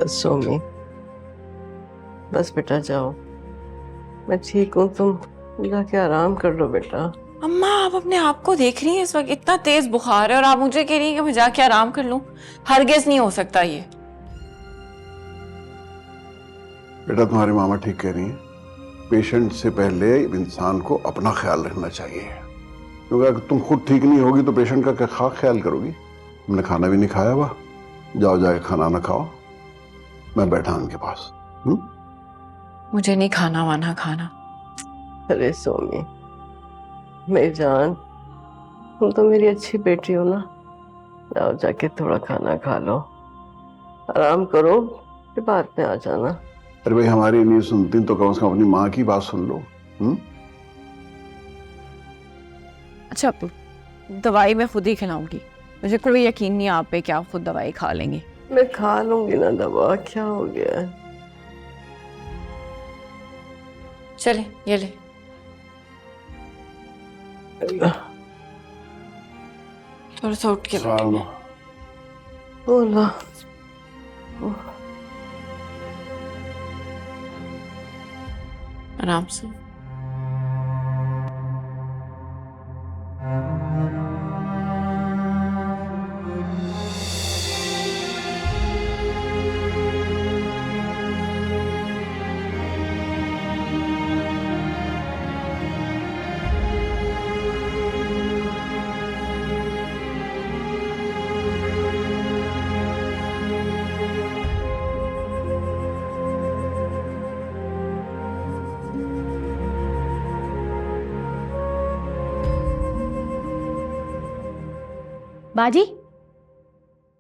सोमी, बस बेटा जाओ, मैं ठीक हूँ, तुम जाके आराम कर लो बेटा। अम्मा आप अपने आप को देख रही हैं, इस वक्त इतना तेज बुखार है और आप मुझे कह रही हैं कि मैं जाके आराम कर लूं। हरगिज नहीं हो सकता ये। बेटा तुम्हारी मामा ठीक कह रही हैं, पेशेंट से पहले इंसान को अपना ख्याल रखना चाहिए, क्योंकि अगर तुम खुद ठीक नहीं होगी तो पेशेंट का क्या ख्याल करोगी। तुमने खाना भी नहीं खाया हुआ, जाओ जाके खाना ना खाओ, मैं बैठा उनके पास। मुझे नहीं खाना वाना खाना। अरे सोमी मेरी जान, तुम तो मेरी अच्छी बेटी हो ना, जाओ जाके थोड़ा खाना खा लो, आराम करो, फिर बाद में आ जाना। अरे भाई हमारी नहीं सुनती तो कम से कम अपनी माँ की बात सुन लो। अच्छा दवाई मैं खुद ही खिलाऊंगी, मुझे कोई यकीन नहीं आप पे कि आप खुद दवाई खा लेंगी। मैं खा लूंगी ना दवा, क्या हो गया है? चले ये ले। थोड़ा सा उठ के बैठो। बोला आराम से। बाजी,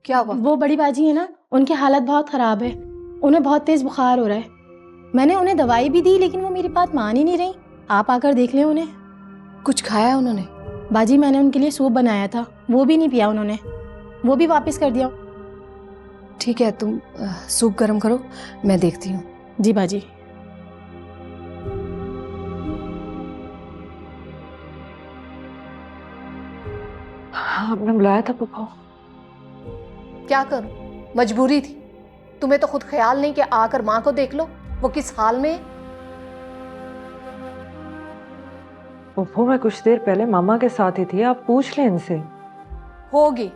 क्या हुआ? वो बड़ी बाजी है ना, उनकी हालत बहुत खराब है, उन्हें बहुत तेज बुखार हो रहा है। मैंने उन्हें दवाई भी दी लेकिन वो मेरी बात मान ही नहीं रही। आप आकर देख लें उन्हें। कुछ खाया उन्होंने? बाजी मैंने उनके लिए सूप बनाया था, वो भी नहीं पिया उन्होंने, वो भी वापस कर दिया। ठीक है, तुम सूप गर्म करो, मैं देखती हूँ। जी बाजी। आपने बुलाया था पप्पा? क्या करूं, मजबूरी थी। तुम्हें तो खुद ख्याल नहीं कि आकर माँ को देख लो, वो किस हाल में है। पप्पो मैं कुछ देर पहले मामा के साथ ही थी, आप पूछ लें इनसे। होगी,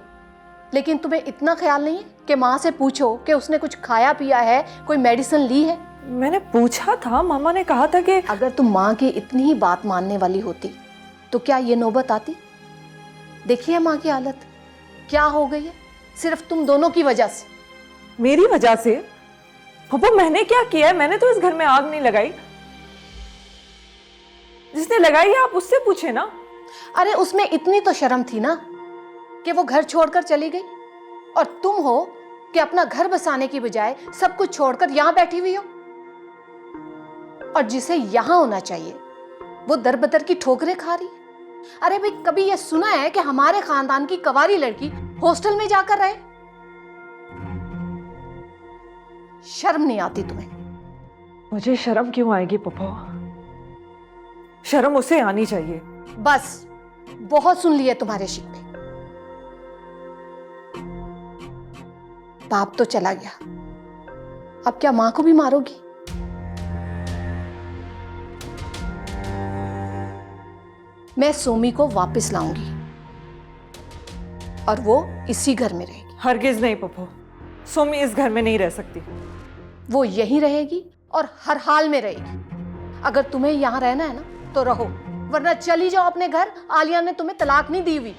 लेकिन तुम्हें इतना ख्याल नहीं है कि माँ से पूछो कि उसने कुछ खाया पिया है, कोई मेडिसिन ली है। मैंने पूछा था, मामा ने कहा था कि अगर तुम माँ की इतनी ही बात मानने वाली होती तो क्या ये नौबत आती। देखिए माँ की हालत क्या हो गई है, सिर्फ तुम दोनों की वजह से। मेरी वजह से? पप्पो मैंने क्या किया है? मैंने तो इस घर में आग नहीं लगाई, जिसने लगाई है आप उससे पूछे ना। अरे उसमें इतनी तो शर्म थी ना कि वो घर छोड़कर चली गई, और तुम हो कि अपना घर बसाने की बजाय सब कुछ छोड़कर यहां बैठी हुई हो, और जिसे यहां होना चाहिए वो दर बदर की ठोकरें खा रही है। अरे भाई, कभी ये सुना है कि हमारे खानदान की कवारी लड़की हॉस्टल में जाकर रहे? शर्म नहीं आती तुम्हें? मुझे शर्म क्यों आएगी पप्पो, शर्म उसे आनी चाहिए। बस बहुत सुन लिए तुम्हारे शिकवे। बाप तो चला गया, अब क्या मां को भी मारोगी? मैं सोमी को वापस लाऊंगी और वो इसी घर में रहेगी। हरगिज नहीं पप्पो, सोमी इस घर में नहीं रह सकती। वो यहीं रहेगी और हर हाल में रहेगी। अगर तुम्हें यहां रहना है ना तो रहो, वरना चली जाओ अपने घर। आलिया ने तुम्हें तलाक नहीं दी हुई।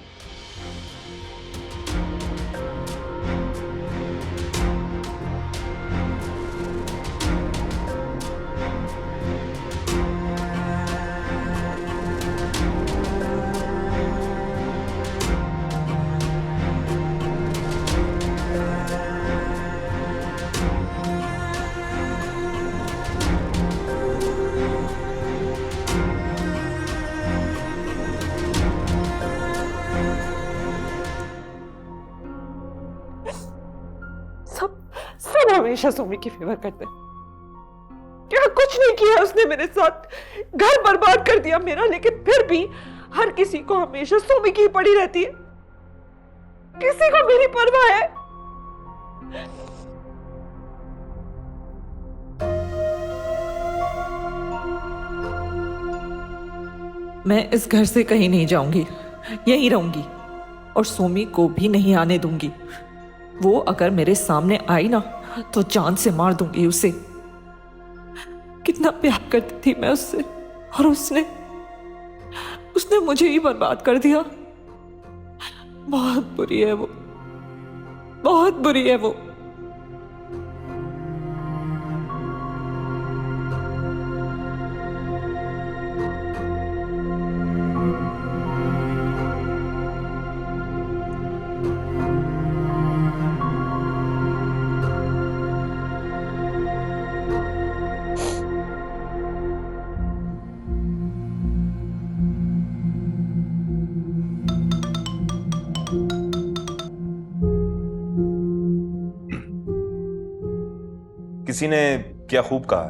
सब हमेशा सोमी की फेवर करते हैं। क्या कुछ नहीं किया उसने मेरे साथ, घर बर्बाद कर दिया मेरा, लेकिन फिर भी हर किसी को हमेशा सोमी की पड़ी रहती है। किसी को मेरी परवाह है? मैं इस घर से कहीं नहीं जाऊंगी, यहीं रहूंगी और सोमी को भी नहीं आने दूंगी। वो अगर मेरे सामने आई ना तो जान से मार दूंगी उसे। कितना प्यार करती थी मैं उससे और उसने मुझे ही बर्बाद कर दिया। बहुत बुरी है वो, बहुत बुरी है वो। किसी ने क्या खूब कहा,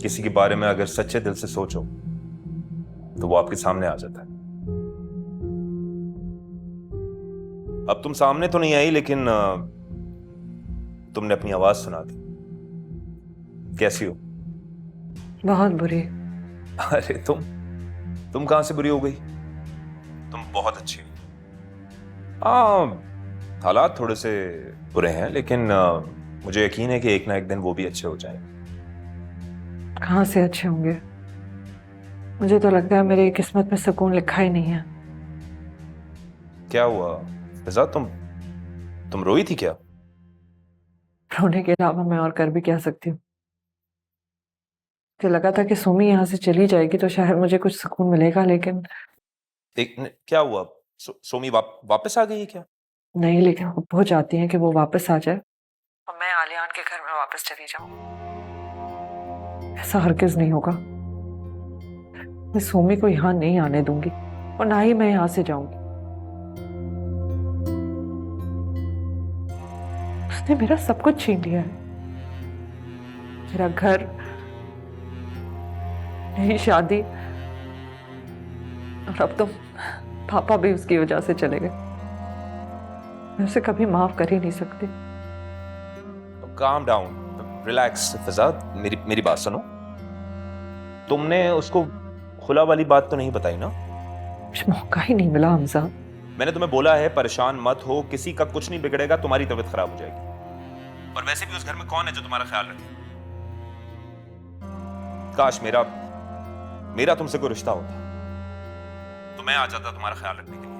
किसी के बारे में अगर सच्चे दिल से सोचो तो वो आपके सामने आ जाता है। अब तुम सामने तो नहीं आई, लेकिन तुमने अपनी आवाज सुना दी। कैसी हो? बहुत बुरी। अरे तुम कहां से बुरी हो गई? तुम बहुत अच्छी हो। हालात थोड़े से बुरे हैं, लेकिन मुझे यकीन है कि एक ना एक दिन वो भी अच्छे हो जाएंगे। कहां से अच्छे होंगे? मुझे तो लगता है मेरी किस्मत में सुकून लिखा ही नहीं है। क्या हुआ फिजा, तुम रोई थी क्या? रोने के अलावा मैं और कर भी क्या सकती हूँ? मुझे लगा था कि सोमी यहाँ से चली जाएगी तो शायद मुझे कुछ सुकून मिलेगा, लेकिन क्या हुआ? सोमी वापस आ गई है क्या? नहीं, लेकिन वो चाहती हैं कि वो वापस आ जाए और मैं आलियान के घर में वापस चली जाऊं। ऐसा हरगिज नहीं होगा। मैं सोमी को यहाँ नहीं आने दूंगी और ना ही मैं यहाँ से जाऊंगी। उसने मेरा सब कुछ छीन लिया है, मेरा घर, मेरी शादी, और अब तो पापा भी उसकी वजह से चले गए। मैं उसे कभी माफ कर ही नहीं सकती। काम डाउन, रिलैक्स फिजा, मेरी बात सुनो। तुमने उसको खुला वाली बात तो नहीं बताई ना? मुझे मौका ही नहीं मिला हमजा। मैंने तुम्हें बोला है परेशान मत हो, किसी का कुछ नहीं बिगड़ेगा, तुम्हारी तबीयत खराब हो जाएगी। और वैसे भी उस घर में कौन है जो तुम्हारा ख्याल रखे? काश मेरा तुमसे कोई रिश्ता होता तो मैं आ जाता तुम्हारा ख्याल रखने के लिए।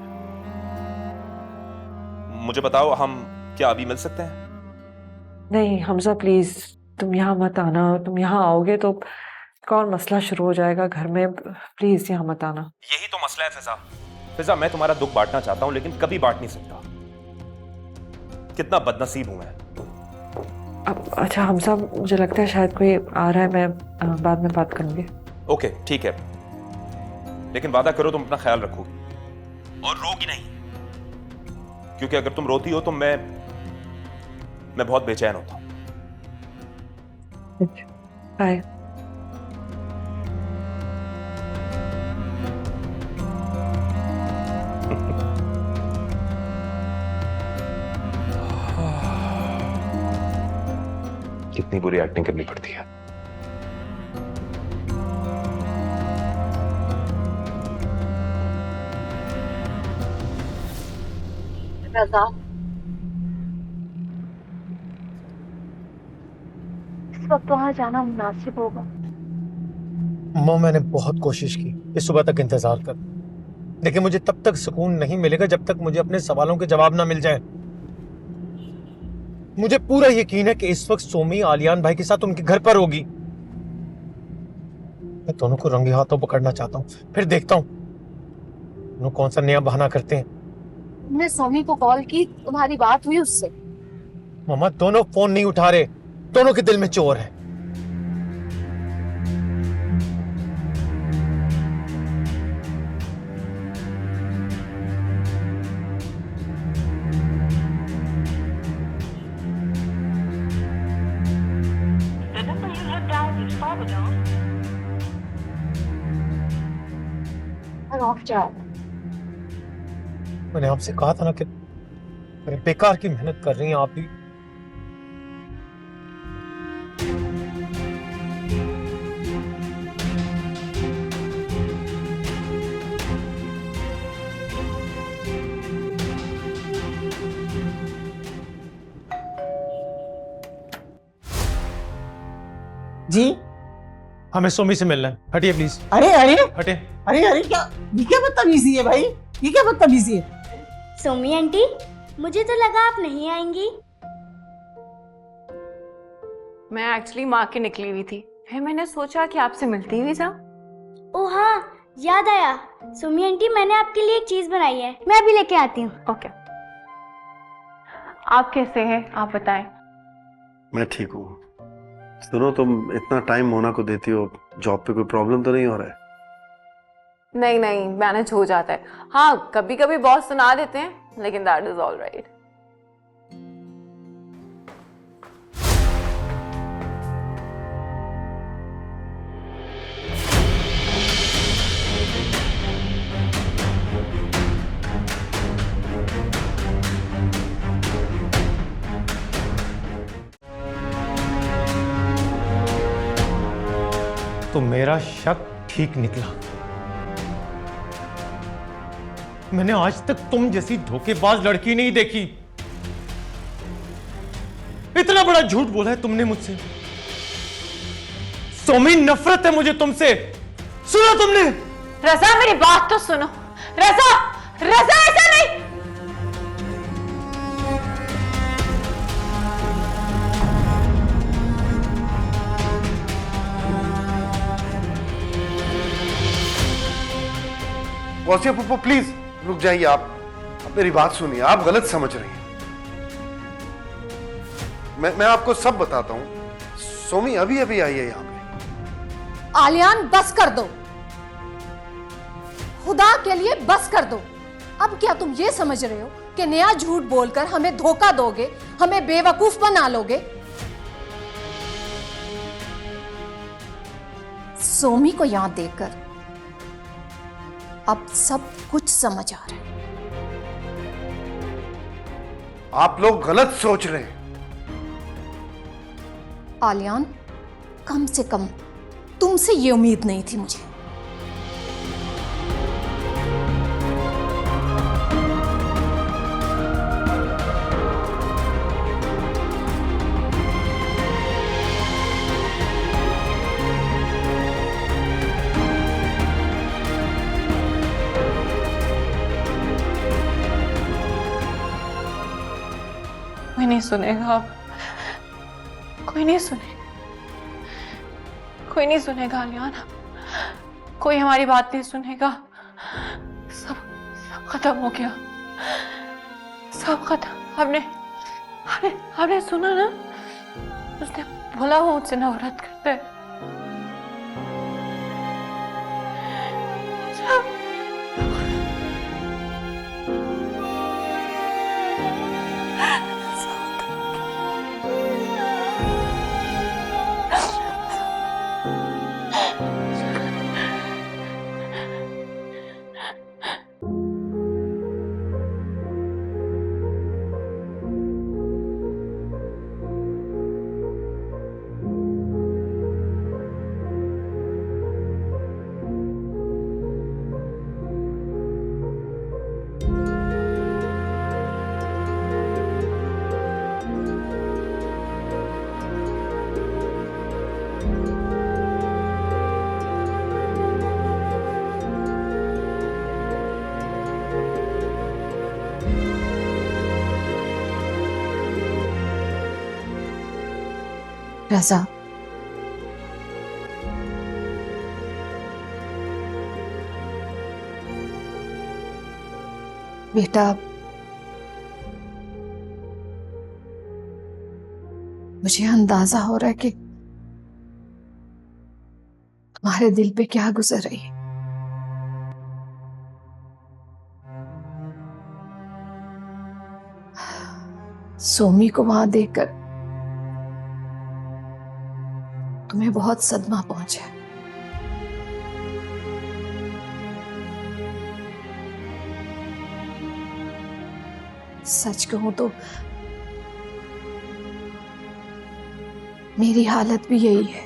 मुझे बताओ, हम क्या अभी मिल सकते हैं? नहीं हमजा प्लीज, तुम यहाँ मत आना। तुम यहाँ आओगे तो कौन मसला शुरू हो जाएगा घर में। प्लीज यहाँ मत आना। यही तो मसला है फिजा, मैं तुम्हारा दुख बांटना चाहता हूं लेकिन कभी बांट नहीं सकता। कितना बदनसीब हूं मैं। अब अच्छा हमजा, मुझे लगता है शायद कोई आ रहा है, मैं बाद में बात करूंगी। ओके ठीक है, लेकिन वादा करो तुम अपना ख्याल रखोगी और रोगी नहीं, क्योंकि अगर तुम रोती हो तो मैं बहुत बेचैन होता हूं। बाय। कितनी बुरी एक्टिंग करनी पड़ती है। रजा, इस वक्त वहां जाना मुनासिब होगा? माँ, मैंने बहुत कोशिश की कि सुबह तक इंतजार कर, लेकिन मुझे तब तक सुकून नहीं मिलेगा जब तक मुझे अपने सवालों के जवाब ना मिल जाए। मुझे पूरा यकीन है कि इस वक्त सोमी आलियान भाई के साथ उनके घर पर होगी। मैं दोनों को रंगे हाथों पकड़ना चाहता हूँ, फिर देखता हूँ दोनों कौन सा नया बहाना करते हैं। तुमने सोमी को कॉल की? तुम्हारी बात हुई उससे? मामा, दोनों फोन नहीं उठा रहे, दोनों के दिल में चोर है। मैंने आपसे कहा था ना कि बेकार की मेहनत कर रही हैं आप भी। जी। हमें सोमी से मिलना है, हटिए प्लीज, अरे अरे हटे। अरे क्या, ये क्या बदतमीजी है भाई, ये क्या बदतमीजी है? सोमी आंटी, मुझे तो लगा आप नहीं आएंगी। मैं एक्चुअली माँ के निकली हुई थी, फिर मैंने सोचा कि आपसे मिलती हुई जाऊं। ओ हाँ, याद आया। सोमी आंटी, मैंने आपके लिए एक चीज बनाई है, मैं अभी लेके आती हूँ। ओके। आप कैसे हैं, आप बताएं। मैं ठीक हूँ। सुनो, तुम इतना टाइम मोना को देती हो, जॉब पे कोई प्रॉब्लम तो नहीं हो रहा है? नहीं नहीं, मैनेज हो जाता है। हाँ, कभी कभी बॉस सुना देते हैं, लेकिन दैट इज ऑल राइट। तो मेरा शक ठीक निकला। मैंने आज तक तुम जैसी धोखेबाज लड़की नहीं देखी। इतना बड़ा झूठ बोला है तुमने मुझसे। सोमी, नफरत है मुझे तुमसे। सुना तुमने? रजा, मेरी बात तो सुनो। रजा, रजा, ऐसा नहीं। गौसिया पुप्पो, प्लीज रुक जाइए। आप मेरी बात सुनिए, आप गलत समझ रही हैं। मैं आपको सब बताता हूं। सोमी अभी अभी आई है यहां पे। आलियान, बस कर दो, खुदा के लिए बस कर दो। अब क्या तुम ये समझ रहे हो कि नया झूठ बोलकर हमें धोखा दोगे, हमें बेवकूफ बना लोगे? सोमी को यहां देखकर अब सब कुछ समझ आ रहा है। आप लोग गलत सोच रहे हैं। आलियान, कम से कम तुमसे ये उम्मीद नहीं थी मुझे। कोई नहीं सुनेगा अब, कोई नहीं सुनेगा, कोई नहीं सुनेगा आलियान, कोई हमारी बात नहीं सुनेगा। सब सब खत्म हो गया, सब खत्म। हमने हमने हमने सुना ना, उसने बोला वो मुझसे नफरत करते हैं। रजा, बेटा, मुझे अंदाजा हो रहा है कि तुम्हारे दिल पे क्या गुजर रही है। सोमी को वहां देखकर तुम्हें बहुत सदमा पहुंचा है। सच कहूं तो मेरी हालत भी यही है।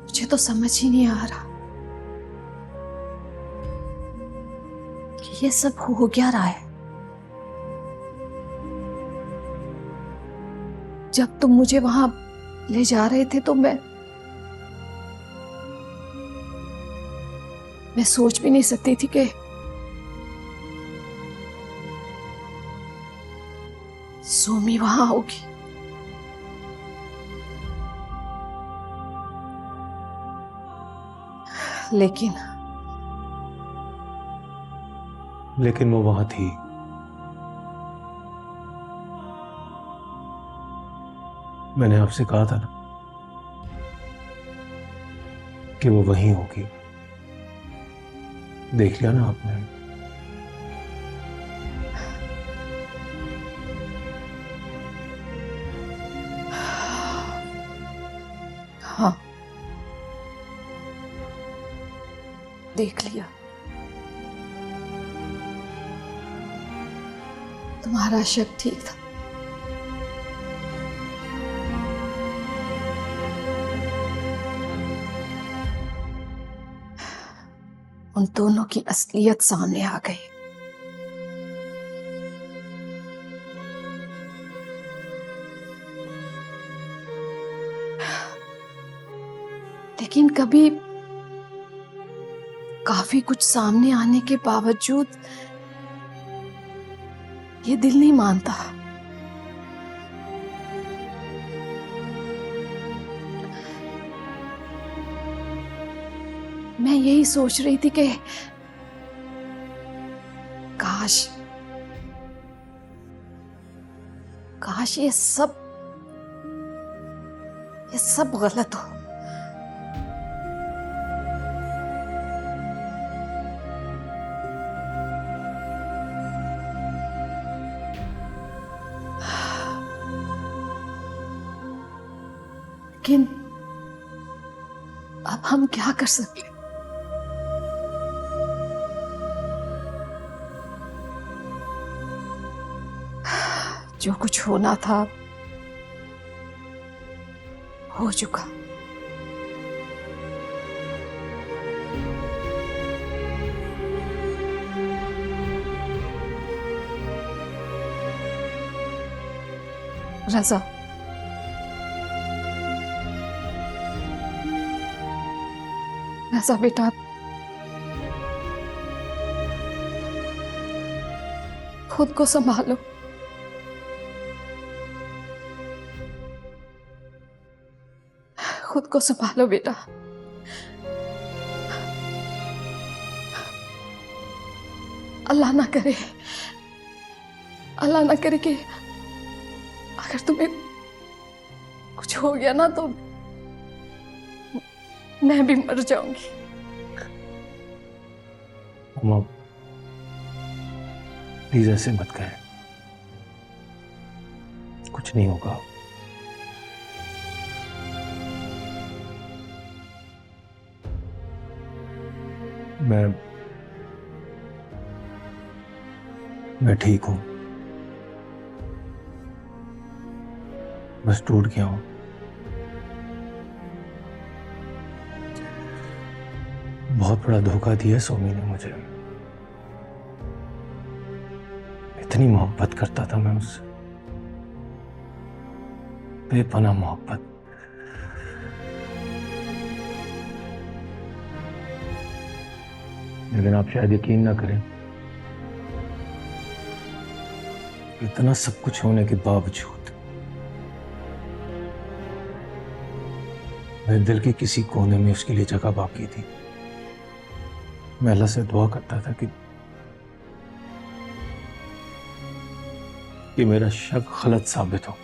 मुझे तो समझ ही नहीं आ रहा कि ये सब हो क्या रहा है। जब तुम मुझे वहां ले जा रहे थे तो मैं सोच भी नहीं सकती थी कि सोमी वहां होगी। लेकिन वो वहां थी। मैंने आपसे कहा था ना कि वो वहीं होगी। देख लिया ना आपने। हाँ, देख लिया। तुम्हारा शक ठीक था। उन दोनों की असलियत सामने आ गई। लेकिन कभी काफी कुछ सामने आने के बावजूद ये दिल नहीं मानता। मैं यही सोच रही थी कि काश ये सब गलत हो। लेकिन अब हम क्या कर सकते? जो कुछ होना था हो चुका। रजा, रजा बेटा, खुद को संभालो। खुद को संभालो बेटा। अल्लाह ना करे कि अगर तुम्हें कुछ हो गया ना तो मैं भी मर जाऊंगी। अम्मा प्लीज ऐसे मत कहें, कुछ नहीं होगा। मैं ठीक हूं, बस टूट गया हूं। बहुत बड़ा धोखा दिया सोमी ने मुझे। इतनी मोहब्बत करता था मैं उससे, बेपनाह मोहब्बत। लेकिन आप शायद यकीन ना करें, इतना सब कुछ होने के बावजूद मेरे दिल के किसी कोने में उसके लिए जगह बाकी थी। मैं अल्लाह से दुआ करता था कि मेरा शक गलत साबित हो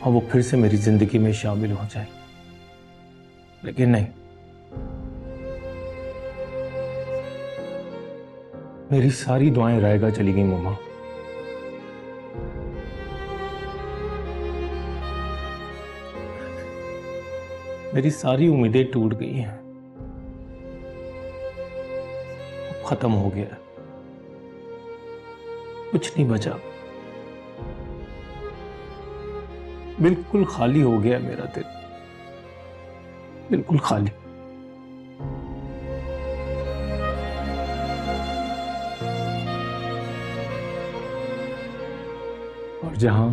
और वो फिर से मेरी जिंदगी में शामिल हो जाए, लेकिन नहीं। मेरी सारी दुआएं रायगा चली गई मम्मा। मेरी सारी उम्मीदें टूट गई हैं, खत्म हो गया, कुछ नहीं बचा, बिल्कुल खाली हो गया मेरा दिल, बिल्कुल खाली। और जहां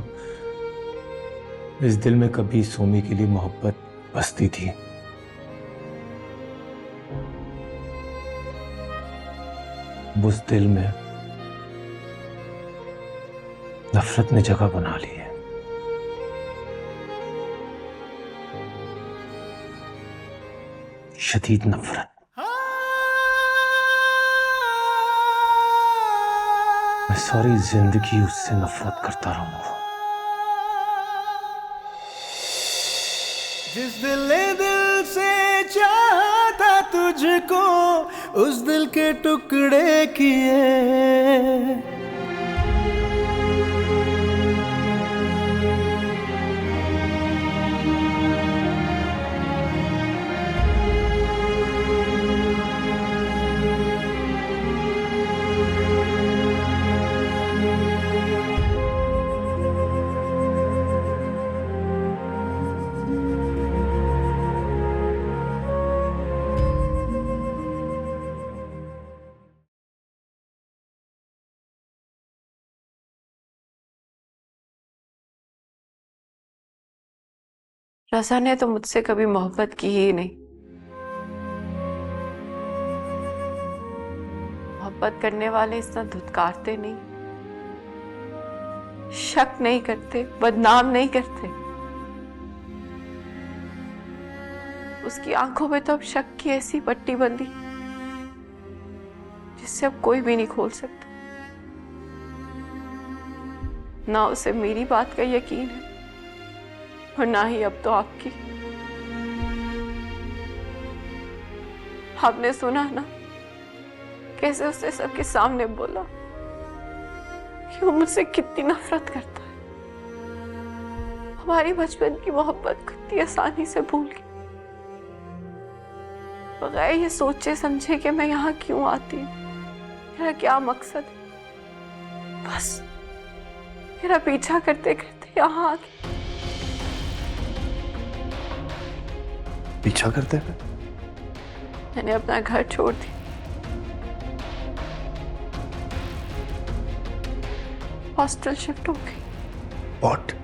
इस दिल में कभी सोमी के लिए मोहब्बत बसती थी, उस दिल में नफरत ने जगह बना ली है। शदीद नफरत। मैं सारी जिंदगी उससे नफरत करता रहूंगा। जिस दिल ने दिल से चाहा था तुझको, उस दिल के टुकड़े किए। रज़ा ने तो मुझसे कभी मोहब्बत की ही नहीं। मोहब्बत करने वाले इतना धुतकारते नहीं, शक नहीं करते, बदनाम नहीं करते। उसकी आंखों में तो अब शक की ऐसी पट्टी बंधी जिससे अब कोई भी नहीं खोल सकता। ना उसे मेरी बात का यकीन है और ना ही अब तो आपकी। आपने सुना ना कैसे उसने सबके सामने बोला कि वो मुझसे कितनी नफरत करता है। हमारी बचपन की मोहब्बत को इतनी आसानी से भूल गई, बगैर ये सोचे समझे कि मैं यहाँ क्यों आती हूँ, मेरा क्या मकसद है। बस मेरा पीछा करते करते यहाँ आ गई। पीछा करते हैं? मैंने अपना घर छोड़ दिया, हॉस्टल शिफ्ट हो गई। What?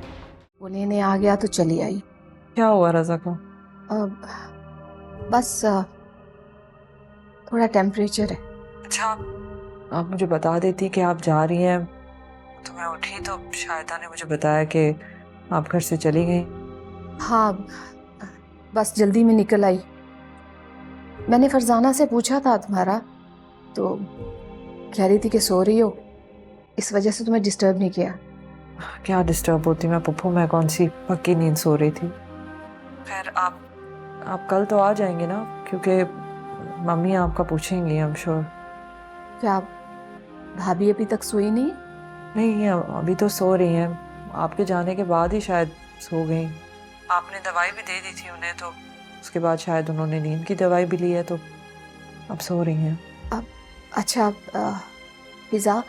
वो लेने आ गया तो चली आई। क्या हुआ रज़ा को? बस थोड़ा टेम्परेचर है। अच्छा, आप मुझे बता देती कि आप जा रही हैं तो मैं उठी तो शायदा ने मुझे बताया कि आप घर से चली गई। हाँ, बस जल्दी में निकल आई। मैंने फरजाना से पूछा था तुम्हारा, तो कह रही थी कि सो रही हो, इस वजह से तुम्हें डिस्टर्ब नहीं किया। क्या डिस्टर्ब होती मैं पप्पू, मैं कौन सी पक्की नींद सो रही थी। खैर आप कल तो आ जाएंगे ना, क्योंकि मम्मी आपका पूछेंगी आई एम श्योर। क्या भाभी अभी तक सोई नहीं? नहीं, अभी तो सो रही हैं, आपके जाने के बाद ही शायद सो गई। आपने दवाई भी दे दी थी उन्हें, तो उसके बाद शायद उन्होंने नींद की दवाई भी ली है, तो अब सो रही हैं। अच्छा फिजा,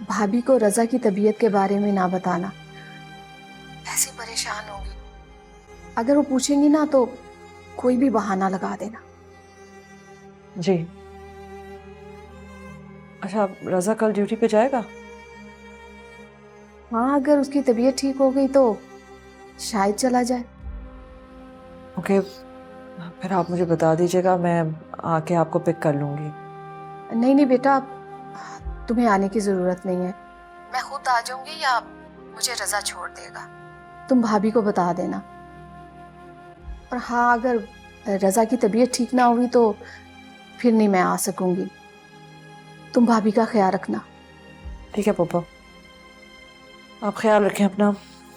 भाभी को रज़ा की तबीयत के बारे में ना बताना, ऐसी परेशान होगी। अगर वो पूछेंगी ना तो कोई भी बहाना लगा देना। जी। अच्छा, रज़ा कल ड्यूटी पे जाएगा? हाँ, अगर उसकी तबीयत ठीक हो गई तो शायद चला जाए। ओके, फिर आप मुझे बता दीजिएगा, मैं आके आपको पिक कर लूँगी। नहीं नहीं बेटा, तुम्हें आने की ज़रूरत नहीं है, मैं खुद आ जाऊंगी या मुझे रज़ा छोड़ देगा। तुम भाभी को बता देना। और हाँ, अगर रज़ा की तबीयत ठीक ना हुई तो फिर नहीं मैं आ सकूंगी। तुम भाभी का ख्याल रखना। ठीक है पापा, आप ख्याल रखें अपना,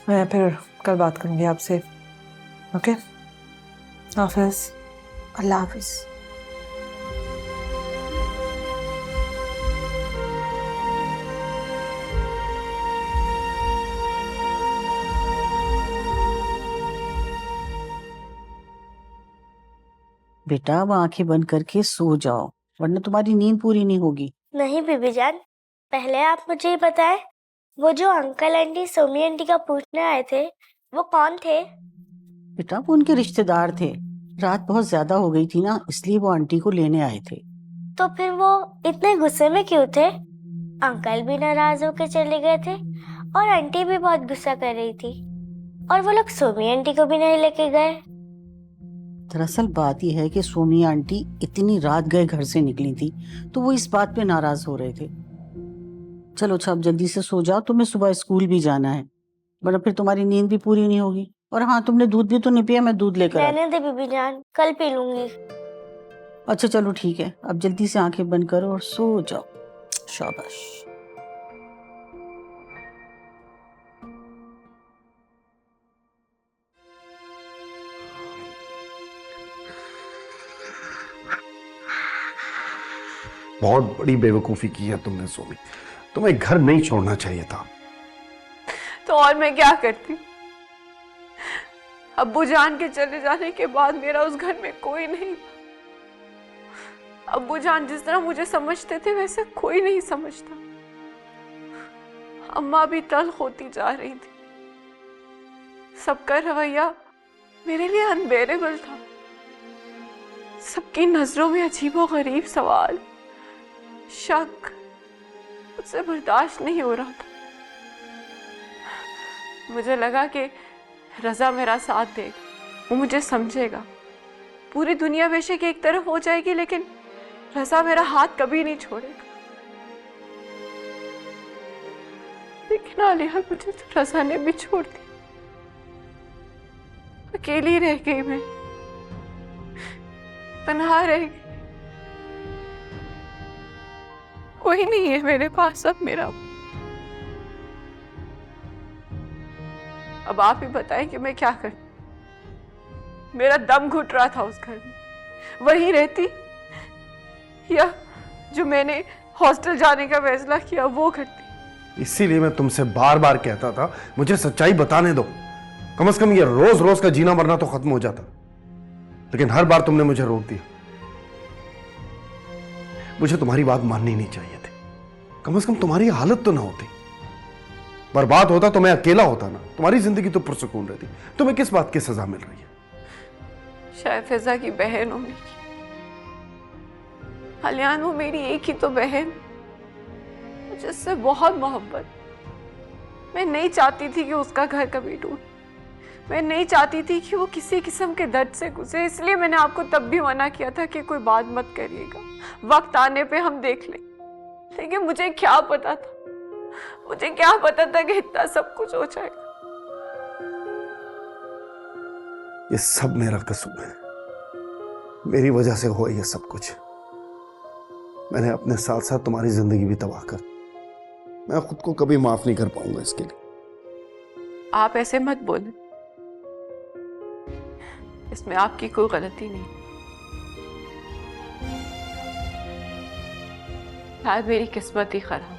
मैं फिर कल बात करूँगी आपसे। ओके, हाफिज़। अल्लाह हाफिज़। बेटा अब आंखें बंद करके सो जाओ, वरना तुम्हारी नींद पूरी नहीं होगी। नहीं बीबी जान, पहले आप मुझे ये बताएं, वो जो अंकल आंटी सोमी आंटी का पूछने आए थे वो कौन थे? बेटा वो उनके रिश्तेदार थे, रात बहुत ज्यादा हो गई थी ना, इसलिए वो आंटी को लेने आए थे। तो फिर वो इतने गुस्से में क्यों थे? अंकल भी नाराज होकर चले गए थे और आंटी भी बहुत गुस्सा कर रही थी, और वो लोग सोमी आंटी को भी नहीं लेके गए। दरअसल बात यह है कि सोमी आंटी इतनी रात गए घर से निकली थी, तो वो इस बात पे नाराज हो रहे थे। चलो अच्छा, अब जल्दी से सो जाओ, तुम्हें सुबह स्कूल भी जाना है, वरना फिर तुम्हारी नींद भी पूरी नहीं होगी। और हाँ, तुमने दूध भी तो नहीं पिया, मैं दूध लेकर रहने दे बीबी जान, कल पी लूंगी। अच्छा चलो ठीक है, अब जल्दी से आंखें बंद करो और सो जाओ। शाबाश। बहुत बड़ी बेवकूफी की है तुमने सोमी, तुम्हें घर नहीं छोड़ना चाहिए था। तो और मैं क्या करती? अब्बू जान के चले जाने के बाद मेरा उस घर में कोई नहीं था। अब्बू जान जिस तरह मुझे समझते थे वैसे कोई नहीं समझता। अम्मा भी तल्ख होती जा रही थी। सबका रवैया मेरे लिए अनबेरेबल था। सबकी नजरों में अजीबोगरीब सवाल, शक मुझसे बर्दाश्त नहीं हो रहा था। मुझे लगा कि रजा मेरा साथ देगा, वो मुझे समझेगा। पूरी दुनिया बेशक एक तरफ हो जाएगी, लेकिन रजा मेरा हाथ कभी नहीं छोड़ेगा। लेकिन आलिया, मुझे तो रजा ने भी छोड़ दिया। अकेली रह गई मैं, तन्हा रह गई। कोई नहीं है मेरे पास अब मेरा। अब आप ही बताएं कि मैं क्या करूं। मेरा दम घुट रहा था उस घर में। वहीं रहती या जो मैंने हॉस्टल जाने का फैसला किया वो करती। इसीलिए मैं तुमसे बार बार कहता था मुझे सच्चाई बताने दो, कम से कम ये रोज रोज का जीना मरना तो खत्म हो जाता। लेकिन हर बार तुमने मुझे रोक दिया। मुझे तुम्हारी बात माननी नहीं चाहिए थी। कम से कम तुम्हारी हालत तो ना होती। बर्बाद होता तो मैं अकेला होता ना, तुम्हारी जिंदगी तो पुरसुकून रहती। तुम्हें किस बात की सजा मिल रही है? शायद फिजा की बहन हो मेरी। हलियान वो मेरी एक ही तो बहन, जिससे बहुत मोहब्बत। मैं नहीं चाहती थी कि उसका घर कभी टूटे। मैं नहीं चाहती थी कि वो किसी किस्म के दर्द से गुजरे। इसलिए मैंने आपको तब भी मना किया था कि कोई बात मत करिएगा, वक्त आने पे हम देख लें। लेकिन मुझे क्या पता था, मुझे क्या पता था कि इतना सब कुछ हो जाएगा। ये सब मेरा कसूर है, मेरी वजह से हुआ ये सब कुछ। मैंने अपने साथ साथ तुम्हारी जिंदगी भी तबाह कर। मैं खुद को कभी माफ नहीं कर पाऊंगा इसके लिए। आप ऐसे मत बोलें, इसमें आपकी कोई गलती नहीं। शायद मेरी किस्मत ही खराब।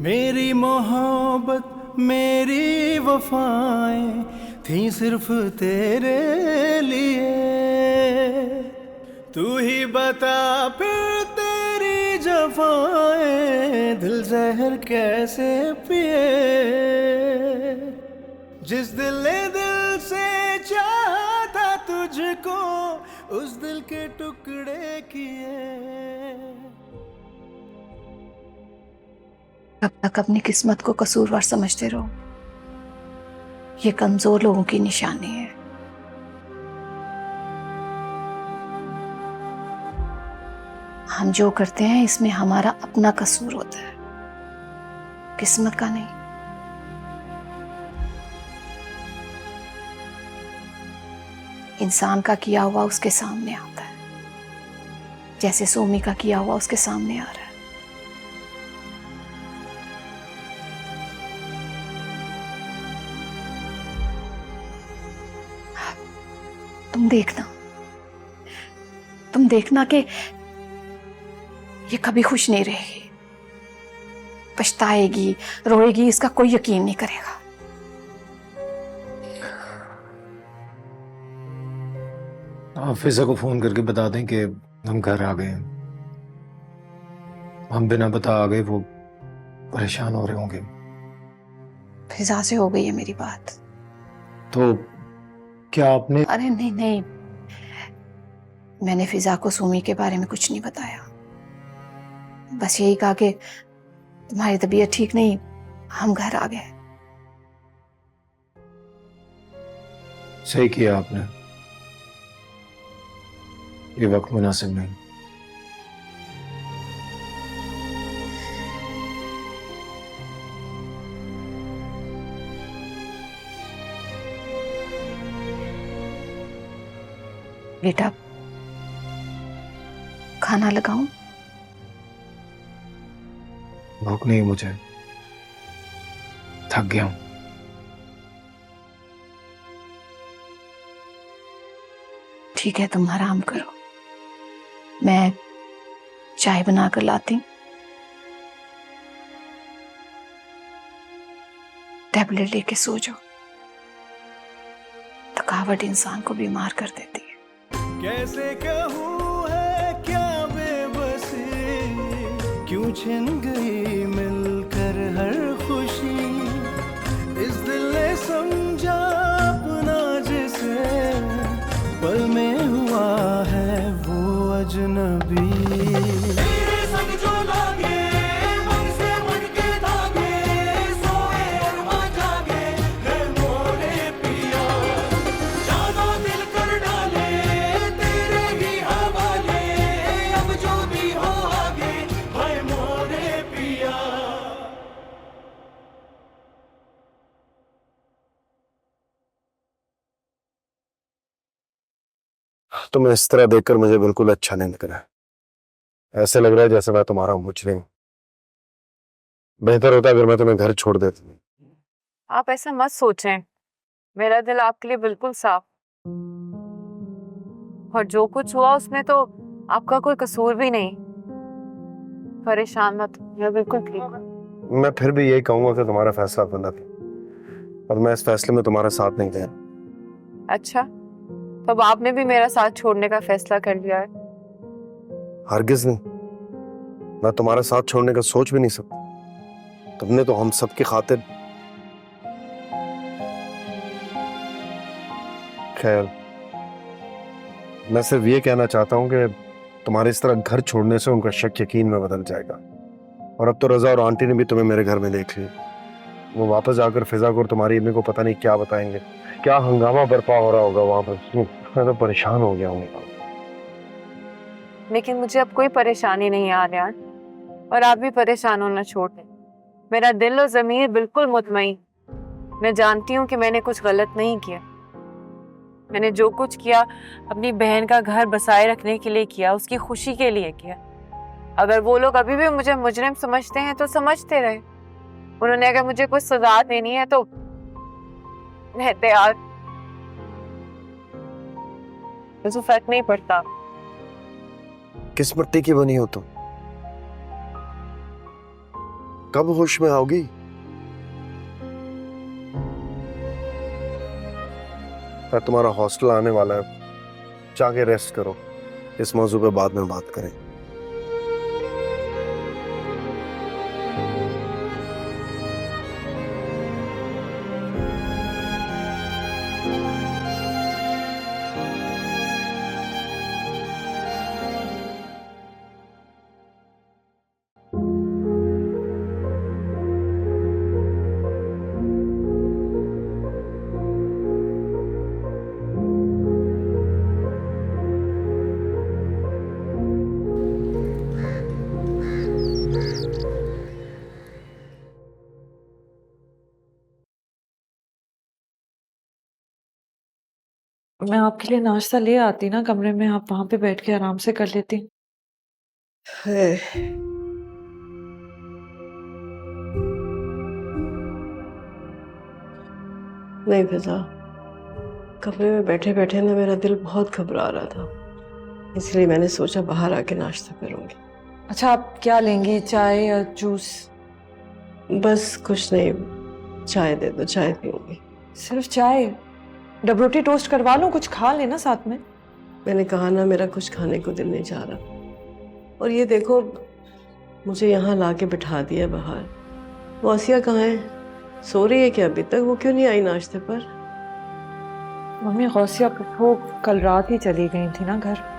मेरी मोहब्बत मेरी वफाएं थी सिर्फ तेरे लिए। तू ही बता फिर तेरी जफाएं दिल जहर कैसे पिए। जिस दिल ने दिल से चाहा था तुझको, उस दिल के टुकड़े किए। कब तक अपनी किस्मत को कसूरवार समझते रहो? ये कमजोर लोगों की निशानी है। हम जो करते हैं इसमें हमारा अपना कसूर होता है, किस्मत का नहीं। इंसान का किया हुआ उसके सामने आता है, जैसे सोमी का किया हुआ उसके सामने आ रहा है। तुम देखना कि ये कभी खुश नहीं रहेगी, पछताएगी, रोएगी, इसका कोई यकीन नहीं करेगा। आप फिजा को फोन करके बता दें कि हम घर आ गए हैं। हम बिना बता आ गए, वो परेशान हो रहे होंगे। फिजा से हो गई है मेरी बात। तो क्या आपने? अरे नहीं नहीं, मैंने फिजा को सुमी के बारे में कुछ नहीं बताया। बस यही कहा कि तुम्हारी तबीयत ठीक नहीं, हम घर आ गए। सही किया आपने, ये वक्त मुनासिब नहीं। बेटा खाना लगाऊं? भूख नहीं मुझे, थक गया हूं। ठीक है, तुम आराम करो, मैं चाय बनाकर लाती हूं। टैबलेट लेके सो जाओ, थकावट इंसान को बीमार कर देती है। कैसे कहूँ है क्या बेबसी, क्यों छिन गई मिलकर हर खुशी। इस दिल ने समझा अपना जिसे, पल में हुआ है वो अजनबी। तेरे संग जो लागे, मन से मन के धागे, सोए अरमा जागे, है मोरे पिया। जाना दिल कर डाले, तेरे ही हवाले, अब जो भी हो आगे, है मोरे पिया। तुम्हें इस तरह देखकर मुझे बिल्कुल अच्छा नहीं लग रहा है। ऐसे लग रहा है जैसे मैं तुम्हारा मुजरिम। बेहतर होता अगर मैं तुम्हें घर छोड़ देता। आप ऐसा मत सोचें, मेरा दिल आपके लिए बिल्कुल साफ। और जो कुछ हुआ उसमें तो आपका कोई कसूर भी नहीं। परेशान मत, मैं बिल्कुल ठीक हूं। मैं फिर भी यही कहूंगा कि तुम्हारा फैसला गलत है और मैं इस फैसले में तुम्हारा साथ नहीं दे रहा। अच्छा, तब आपने भी मेरा साथ छोड़ने का फैसला कर लिया है? हरगिज नहीं, मैं तुम्हारा साथ छोड़ने का सोच भी नहीं सकता। तुमने तो हम सबकी खातिर। खैर, मैं सिर्फ ये कहना चाहता हूँ कि तुम्हारे इस तरह घर छोड़ने से उनका शक यकीन में बदल जाएगा। और अब तो रजा और आंटी ने भी तुम्हें मेरे घर में देख लिया। वो वापस आकर फिजा को और तुम्हारी अम्मी को पता नहीं क्या बताएंगे, क्या हंगामा बर्पा हो रहा होगा वहां पर। मैं तो परेशान हो गया हूँ। लेकिन मुझे अब कोई परेशानी नहीं आ रहा, और आप भी परेशान होना छोड़ दें। मेरा दिल और ज़मीर बिल्कुल मुतमईन। मैं जानती हूँ कि मैंने कुछ गलत नहीं किया। मैंने जो कुछ किया अपनी बहन का घर बसाए रखने के लिए किया, उसकी खुशी के लिए किया। अगर वो लोग अभी भी मुझे मुजरिम समझते हैं तो समझते रहे। उन्होंने अगर मुझे कुछ सजा देनी है तो मैं तैयार। मुझे फर्क नहीं पड़ता। किस मिट्टी की बनी हो तुम? कब होश में आओगी? तुम्हारा हॉस्टल आने वाला है, जाके रेस्ट करो। इस मौजू पे बाद में बात करें। मैं आपके लिए नाश्ता ले आती ना कमरे में, आप वहां पे बैठ के आराम से कर लेती। नहीं फिजा, कमरे में बैठे बैठे ना मेरा दिल बहुत घबरा रहा था, इसलिए मैंने सोचा बाहर आके नाश्ता करूंगी। अच्छा, आप क्या लेंगी, चाय या जूस? बस कुछ नहीं, चाय दे दो, चाय पीऊंगी। सिर्फ चाय? डबरोटी टोस्ट करवा लूं, कुछ खा लेना साथ में। मैंने कहा ना, मेरा कुछ खाने को दिल नहीं चाह रहा। और ये देखो, मुझे यहाँ ला के बिठा दिया बाहर। वो आसिया कहाँ है? सो रही है क्या अभी तक? वो क्यों नहीं आई नाश्ते पर? मम्मी गौसिया फूफो कल रात ही चली गई थी ना घर।